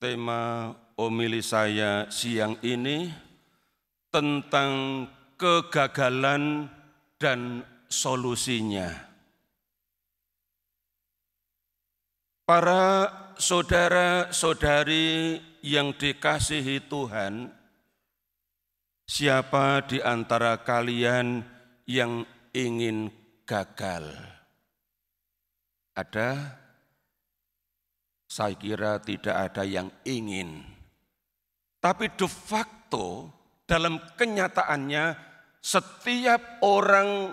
Tema homili saya siang ini tentang kegagalan dan solusinya. Para saudara-saudari yang dikasihi Tuhan, siapa di antara kalian yang ingin gagal? Ada? Saya kira tidak ada yang ingin. Tapi de facto dalam kenyataannya setiap orang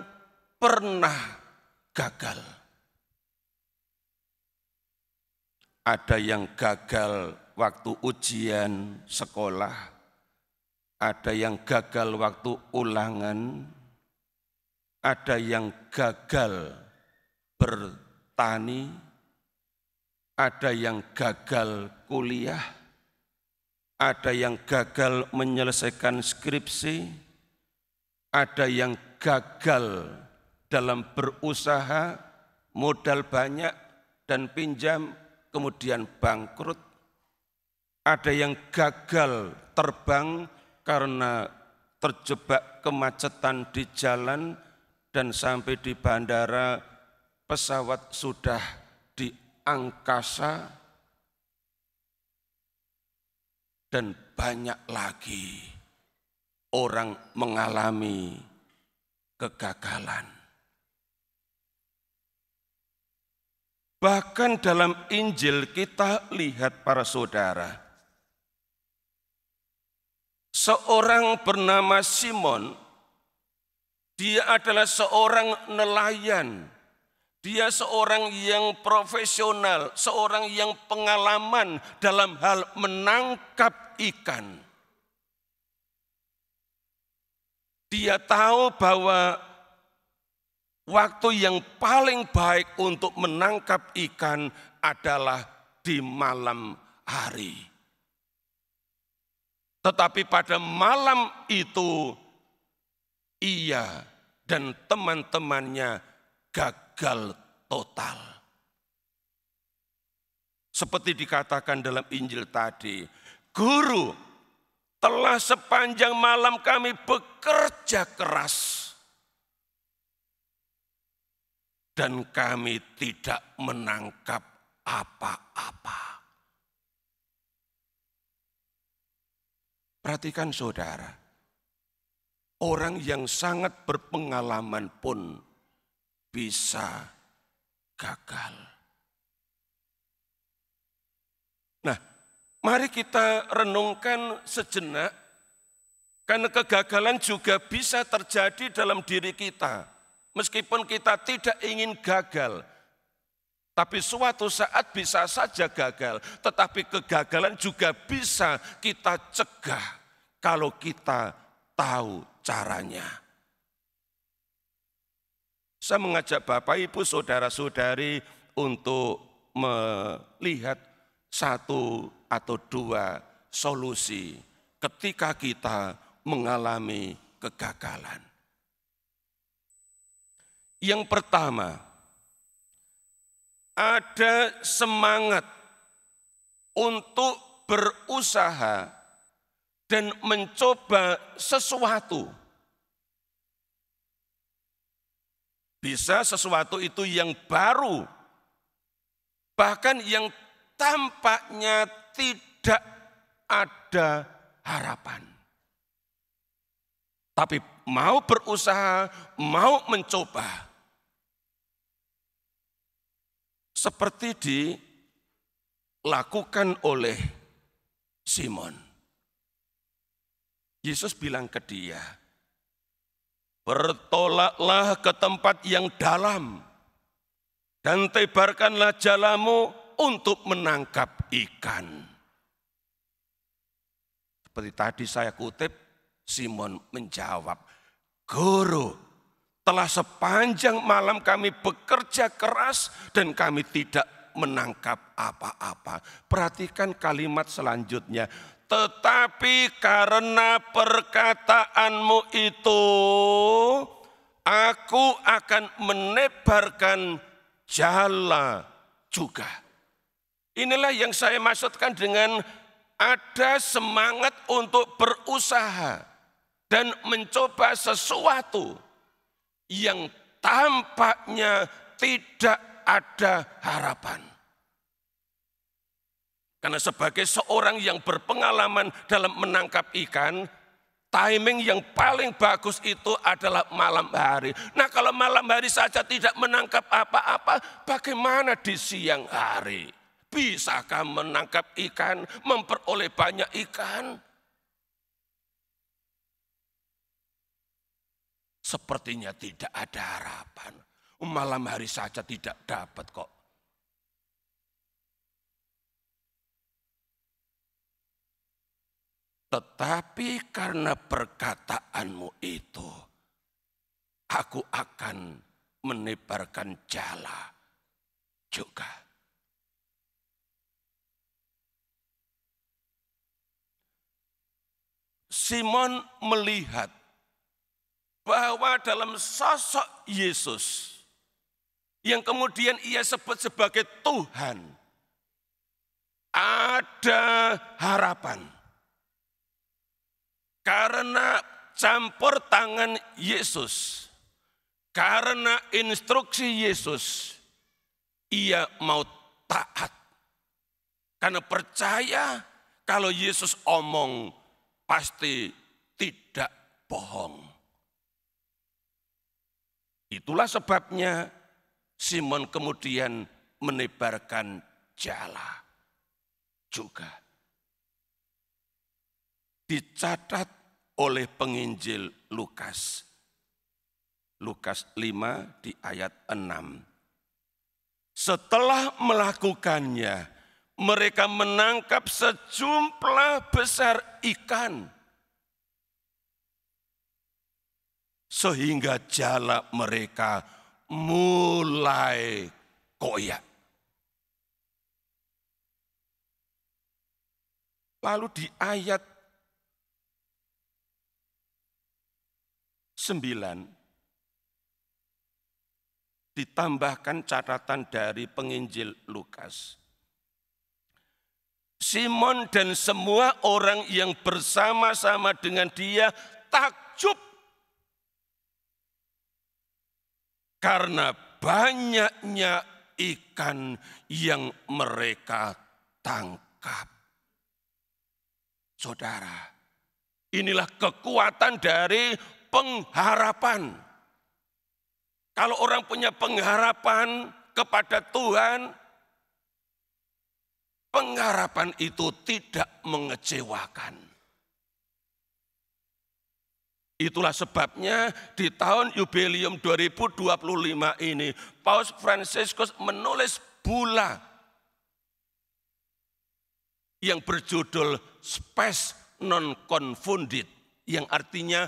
pernah gagal. Ada yang gagal waktu ujian sekolah, ada yang gagal waktu ulangan, ada yang gagal bertani, ada yang gagal kuliah, ada yang gagal menyelesaikan skripsi, ada yang gagal dalam berusaha, modal banyak dan pinjam, kemudian bangkrut. Ada yang gagal terbang karena terjebak kemacetan di jalan dan sampai di bandara pesawat sudah di angkasa, dan banyak lagi orang mengalami kegagalan. Bahkan dalam Injil kita lihat para saudara, seorang bernama Simon, dia adalah seorang nelayan. Dia seorang yang profesional, seorang yang pengalaman dalam hal menangkap ikan. Dia tahu bahwa waktu yang paling baik untuk menangkap ikan adalah di malam hari. Tetapi pada malam itu, ia dan teman-temannya gagal total. Seperti dikatakan dalam Injil tadi, Guru, telah sepanjang malam kami bekerja keras dan kami tidak menangkap apa-apa. Perhatikan saudara, orang yang sangat berpengalaman pun bisa gagal. Nah, mari kita renungkan sejenak, karena kegagalan juga bisa terjadi dalam diri kita. Meskipun kita tidak ingin gagal, tapi suatu saat bisa saja gagal. Tetapi kegagalan juga bisa kita cegah kalau kita tahu caranya. Saya mengajak Bapak, Ibu, Saudara-saudari untuk melihat satu atau dua solusi ketika kita mengalami kegagalan. Yang pertama, ada semangat untuk berusaha dan mencoba sesuatu. Bisa sesuatu itu yang baru, bahkan yang tampaknya tidak ada harapan. Tapi mau berusaha, mau mencoba. Seperti dilakukan oleh Simon. Yesus bilang ke dia, bertolaklah ke tempat yang dalam dan tebarkanlah jalamu untuk menangkap ikan. Seperti tadi saya kutip, Simon menjawab, Guru, telah sepanjang malam kami bekerja keras dan kami tidak menangkap apa-apa. Perhatikan kalimat selanjutnya. Tetapi karena perkataanmu itu, aku akan menebarkan jala juga. Inilah yang saya maksudkan dengan ada semangat untuk berusaha dan mencoba sesuatu yang tampaknya tidak ada harapan. Karena sebagai seorang yang berpengalaman dalam menangkap ikan, timing yang paling bagus itu adalah malam hari. Nah, kalau malam hari saja tidak menangkap apa-apa, bagaimana di siang hari? Bisakah menangkap ikan, memperoleh banyak ikan? Sepertinya tidak ada harapan. Malam hari saja tidak dapat kok. Tetapi karena perkataanmu itu, aku akan menebarkan jala juga. Simon melihat bahwa dalam sosok Yesus, yang kemudian ia sebut sebagai Tuhan, ada harapan. Karena campur tangan Yesus, karena instruksi Yesus, ia mau taat. Karena percaya kalau Yesus omong pasti tidak bohong. Itulah sebabnya Simon kemudian menebarkan jala juga. Dicatat oleh penginjil Lukas. Lukas 5 di ayat 6. Setelah melakukannya, mereka menangkap sejumlah besar ikan. Sehingga jala mereka mulai koyak. Lalu di ayat 9 ditambahkan catatan dari penginjil Lukas. Simon dan semua orang yang bersama-sama dengan dia takjub karena banyaknya ikan yang mereka tangkap. Saudara, inilah kekuatan dari pengharapan. Kalau orang punya pengharapan kepada Tuhan, pengharapan itu tidak mengecewakan. Itulah sebabnya di tahun jubileum 2025 ini, Paus Fransiskus menulis bula yang berjudul Spes non confundit, yang artinya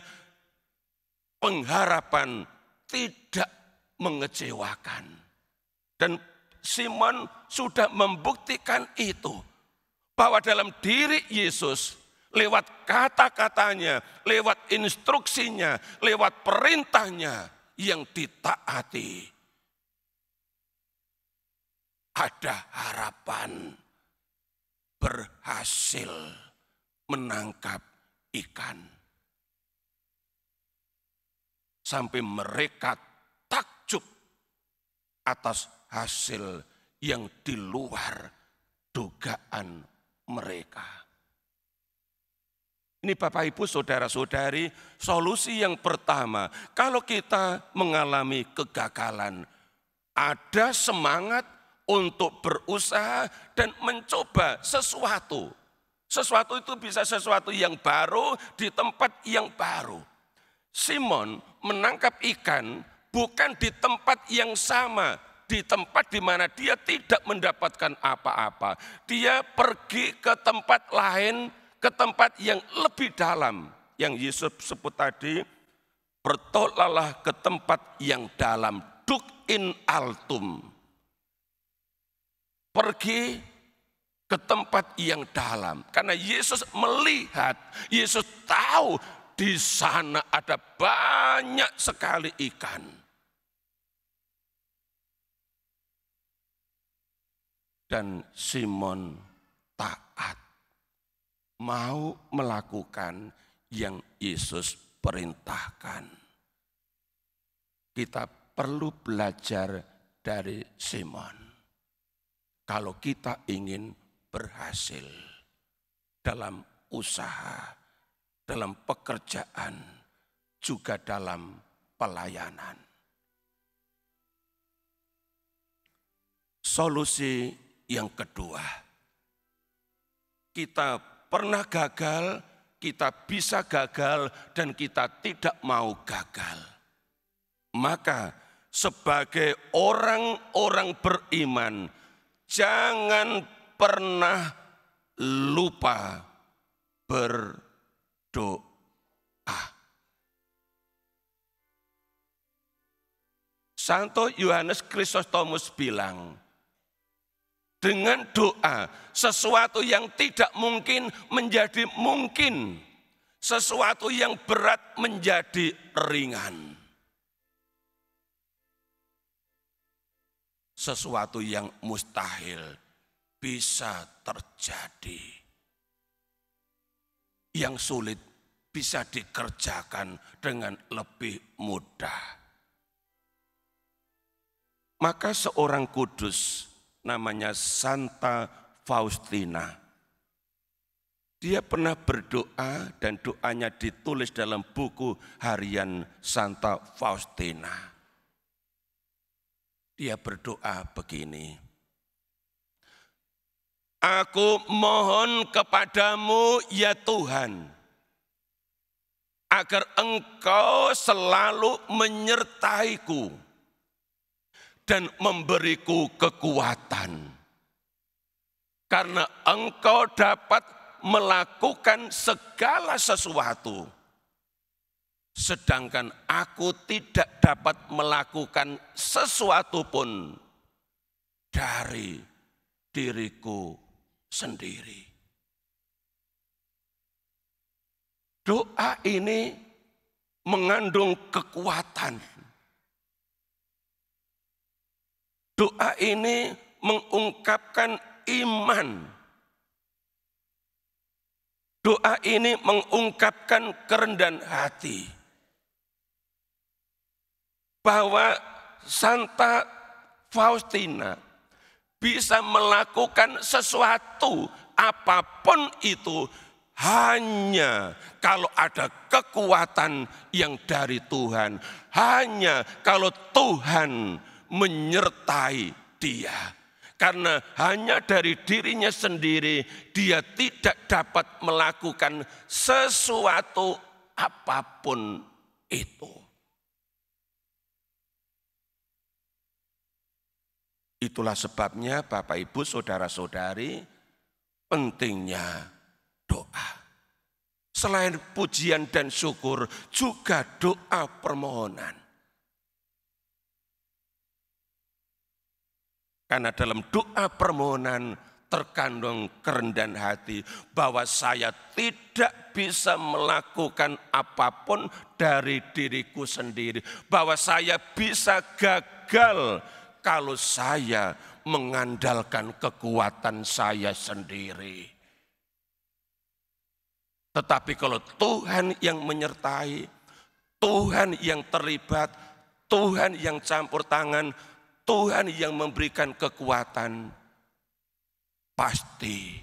pengharapan tidak mengecewakan. Dan Simon sudah membuktikan itu, bahwa dalam diri Yesus, lewat kata-katanya, lewat instruksinya, lewat perintahnya yang ditaati, ada harapan berhasil menangkap ikan. Sampai mereka takjub atas hasil yang di luar dugaan mereka. Ini Bapak Ibu Saudara-saudari, solusi yang pertama, kalau kita mengalami kegagalan, ada semangat untuk berusaha dan mencoba sesuatu. Sesuatu itu bisa sesuatu yang baru di tempat yang baru. Simon menangkap ikan bukan di tempat yang sama, di tempat di mana dia tidak mendapatkan apa-apa. Dia pergi ke tempat lain, ke tempat yang lebih dalam. Yang Yesus sebut tadi, bertolaklah ke tempat yang dalam, duk in altum. Pergi ke tempat yang dalam. Karena Yesus melihat, Yesus tahu di sana ada banyak sekali ikan. Dan Simon taat. mau melakukan yang Yesus perintahkan. Kita perlu belajar dari Simon. Kalau kita ingin berhasil dalam usaha, dalam pekerjaan, juga dalam pelayanan. Solusi yang kedua, kita pernah gagal, kita bisa gagal, dan kita tidak mau gagal. Maka sebagai orang-orang beriman, jangan pernah lupa berdoa. Santo Yohanes Chrysostomus bilang, dengan doa, sesuatu yang tidak mungkin menjadi mungkin. Sesuatu yang berat menjadi ringan. Sesuatu yang mustahil bisa terjadi. Yang sulit bisa dikerjakan dengan lebih mudah. Maka seorang kudus namanya Santa Faustina. Dia pernah berdoa dan doanya ditulis dalam buku harian Santa Faustina. Dia berdoa begini. Aku mohon kepadamu ya Tuhan, agar Engkau selalu menyertaiku dan memberiku kekuatan. Karena Engkau dapat melakukan segala sesuatu. Sedangkan aku tidak dapat melakukan sesuatu pun dari diriku sendiri. Doa ini mengandung kekuatan. Doa ini mengungkapkan iman. Doa ini mengungkapkan kerendahan hati. Bahwa Santa Faustina bisa melakukan sesuatu apapun itu hanya kalau ada kekuatan yang dari Tuhan. Hanya kalau Tuhan menyertai dia. Karena hanya dari dirinya sendiri dia tidak dapat melakukan sesuatu apapun itu. Itulah sebabnya Bapak Ibu Saudara-saudari, pentingnya doa. Selain pujian dan syukur, juga doa permohonan. Karena dalam doa permohonan terkandung kerendahan hati bahwa saya tidak bisa melakukan apapun dari diriku sendiri. Bahwa saya bisa gagal kalau saya mengandalkan kekuatan saya sendiri. Tetapi kalau Tuhan yang menyertai, Tuhan yang terlibat, Tuhan yang campur tangan, Tuhan yang memberikan kekuatan, pasti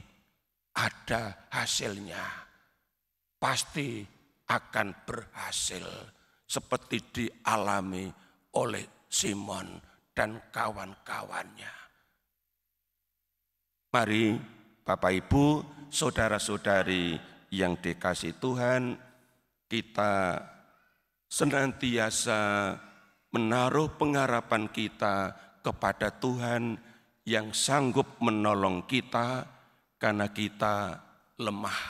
ada hasilnya. Pasti akan berhasil seperti dialami oleh Simon dan kawan-kawannya. Mari Bapak Ibu, saudara-saudari yang dikasihi Tuhan, kita senantiasa menaruh pengharapan kita kepada Tuhan yang sanggup menolong kita karena kita lemah.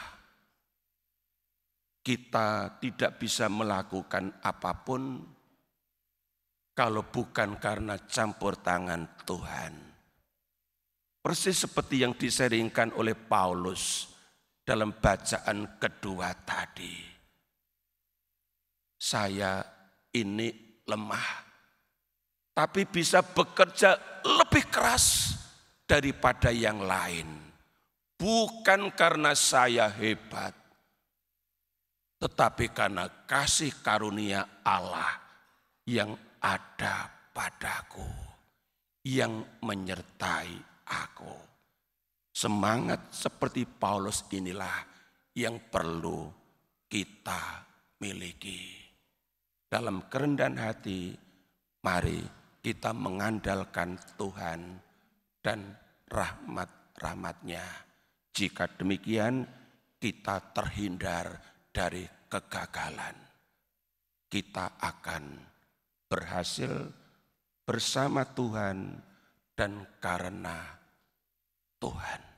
Kita tidak bisa melakukan apapun kalau bukan karena campur tangan Tuhan. Persis seperti yang diseringkan oleh Paulus dalam bacaan kedua tadi. Saya ini lemah, tapi bisa bekerja lebih keras daripada yang lain. bukan karena saya hebat, tetapi karena kasih karunia Allah yang ada padaku, yang menyertai aku. Semangat seperti Paulus inilah yang perlu kita miliki. Dalam kerendahan hati, mari kita mengandalkan Tuhan dan rahmat-rahmat-Nya. Jika demikian, kita terhindar dari kegagalan. Kita akan berhasil bersama Tuhan dan karena Tuhan.